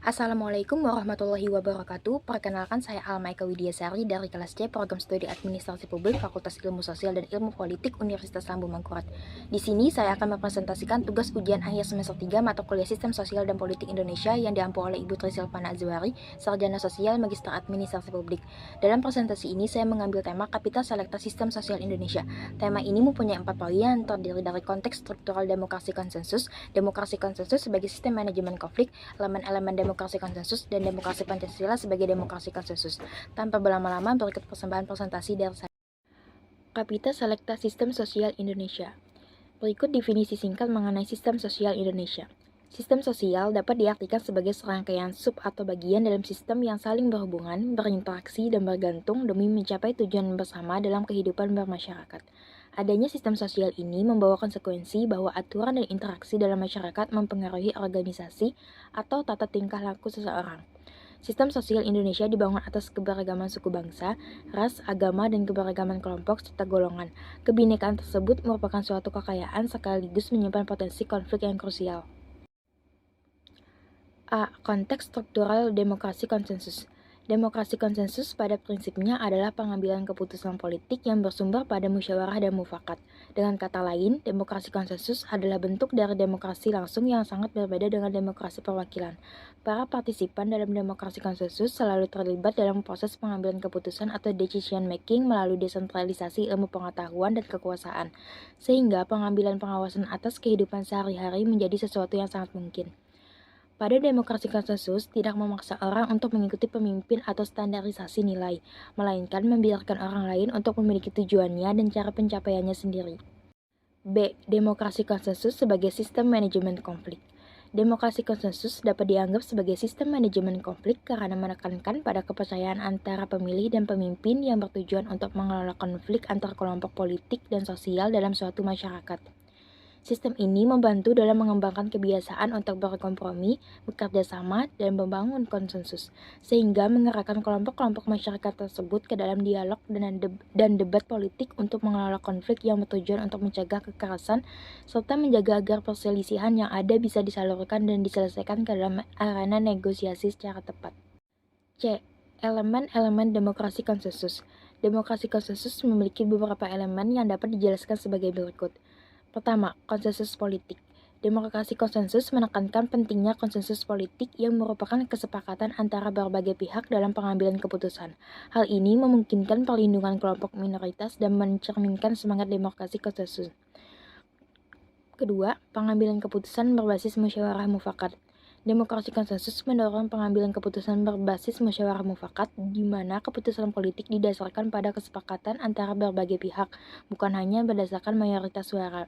Assalamualaikum warahmatullahi wabarakatuh. Perkenalkan, saya Almaika Widiasari dari kelas C Program Studi Administrasi Publik Fakultas Ilmu Sosial dan Ilmu Politik Universitas Lambung Mangkurat. Di sini saya akan mempresentasikan tugas ujian akhir semester 3 mata kuliah Sistem Sosial dan Politik Indonesia yang diampu oleh Ibu Trisilvana Azwari, Sarjana Sosial Magister Administrasi Publik. Dalam presentasi ini saya mengambil tema Kapital Selekta Sistem Sosial Indonesia. Tema ini mempunyai 4 poin yang terdiri dari konteks struktural demokrasi konsensus sebagai sistem manajemen konflik, elemen-elemen demokrasi konsensus, dan demokrasi Pancasila sebagai demokrasi konsensus. Tanpa berlama-lama, berikut persembahan presentasi dari saya. Kapital Selekta Sistem Sosial Indonesia. Berikut definisi singkat mengenai sistem sosial Indonesia. Sistem sosial dapat diartikan sebagai serangkaian sub atau bagian dalam sistem yang saling berhubungan, berinteraksi, dan bergantung demi mencapai tujuan bersama dalam kehidupan bermasyarakat. Adanya sistem sosial ini membawa konsekuensi bahwa aturan dan interaksi dalam masyarakat mempengaruhi organisasi atau tata tingkah laku seseorang. Sistem sosial Indonesia dibangun atas keberagaman suku bangsa, ras, agama, dan keberagaman kelompok serta golongan. Kebinekaan tersebut merupakan suatu kekayaan sekaligus menyimpan potensi konflik yang krusial. A. Konteks struktural demokrasi konsensus. Demokrasi konsensus pada prinsipnya adalah pengambilan keputusan politik yang bersumber pada musyawarah dan mufakat. Dengan kata lain, demokrasi konsensus adalah bentuk dari demokrasi langsung yang sangat berbeda dengan demokrasi perwakilan. Para partisipan dalam demokrasi konsensus selalu terlibat dalam proses pengambilan keputusan atau decision making melalui desentralisasi ilmu pengetahuan dan kekuasaan, sehingga pengambilan pengawasan atas kehidupan sehari-hari menjadi sesuatu yang sangat mungkin. Pada demokrasi konsensus, tidak memaksa orang untuk mengikuti pemimpin atau standarisasi nilai, melainkan membiarkan orang lain untuk memiliki tujuannya dan cara pencapaiannya sendiri. B. Demokrasi konsensus sebagai sistem manajemen konflik. Demokrasi konsensus dapat dianggap sebagai sistem manajemen konflik karena menekankan pada kepercayaan antara pemilih dan pemimpin yang bertujuan untuk mengelola konflik antar kelompok politik dan sosial dalam suatu masyarakat. Sistem ini membantu dalam mengembangkan kebiasaan untuk berkompromi, bekerja sama, dan membangun konsensus, sehingga mengerahkan kelompok-kelompok masyarakat tersebut ke dalam dialog dan debat politik untuk mengelola konflik yang bertujuan untuk mencegah kekerasan, serta menjaga agar perselisihan yang ada bisa disalurkan dan diselesaikan ke dalam arena negosiasi secara tepat. C. Elemen-elemen demokrasi konsensus. Demokrasi konsensus memiliki beberapa elemen yang dapat dijelaskan sebagai berikut. Pertama, konsensus politik. Demokrasi konsensus menekankan pentingnya konsensus politik yang merupakan kesepakatan antara berbagai pihak dalam pengambilan keputusan. Hal ini memungkinkan perlindungan kelompok minoritas dan mencerminkan semangat demokrasi konsensus. Kedua, pengambilan keputusan berbasis musyawarah mufakat. Demokrasi konsensus mendorong pengambilan keputusan berbasis musyawarah mufakat, di mana keputusan politik didasarkan pada kesepakatan antara berbagai pihak, bukan hanya berdasarkan mayoritas suara.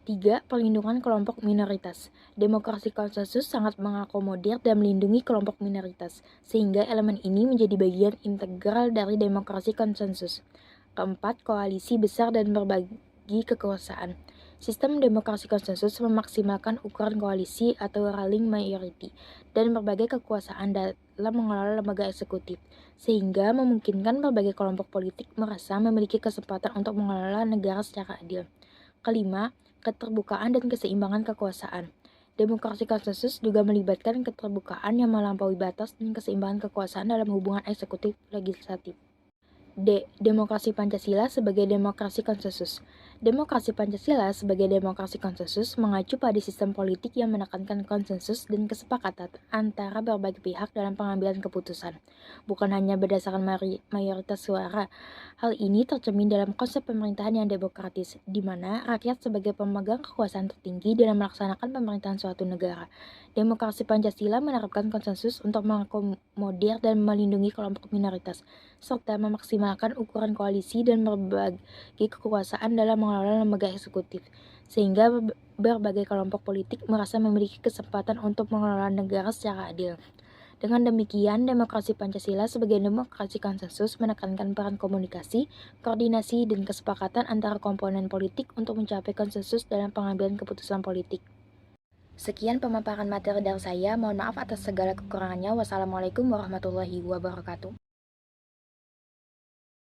3. Perlindungan kelompok minoritas. Demokrasi konsensus sangat mengakomodir dan melindungi kelompok minoritas, sehingga elemen ini menjadi bagian integral dari demokrasi konsensus. Keempat, koalisi besar dan berbagi kekuasaan. Sistem demokrasi konsensus memaksimalkan ukuran koalisi atau ruling majority dan berbagai kekuasaan dalam mengelola lembaga eksekutif, sehingga memungkinkan berbagai kelompok politik merasa memiliki kesempatan untuk mengelola negara secara adil. Kelima, keterbukaan dan keseimbangan kekuasaan. Demokrasi konsensus juga melibatkan keterbukaan yang melampaui batas dan keseimbangan kekuasaan dalam hubungan eksekutif legislatif. D. Demokrasi Pancasila sebagai demokrasi konsensus. Demokrasi Pancasila sebagai demokrasi konsensus mengacu pada sistem politik yang menekankan konsensus dan kesepakatan antara berbagai pihak dalam pengambilan keputusan, bukan hanya berdasarkan mayoritas suara. Hal ini tercermin dalam konsep pemerintahan yang demokratis, di mana rakyat sebagai pemegang kekuasaan tertinggi dalam melaksanakan pemerintahan suatu negara. Demokrasi Pancasila menerapkan konsensus untuk mengakomodir dan melindungi kelompok minoritas, serta memaksimalkan ukuran koalisi dan berbagi kekuasaan dalam mengelola lembaga eksekutif, sehingga berbagai kelompok politik merasa memiliki kesempatan untuk mengelola negara secara adil. Dengan demikian, demokrasi Pancasila sebagai demokrasi konsensus menekankan peran komunikasi, koordinasi, dan kesepakatan antara komponen politik untuk mencapai konsensus dalam pengambilan keputusan politik. Sekian pemaparan materi dari saya, mohon maaf atas segala kekurangannya. Wassalamualaikum warahmatullahi wabarakatuh.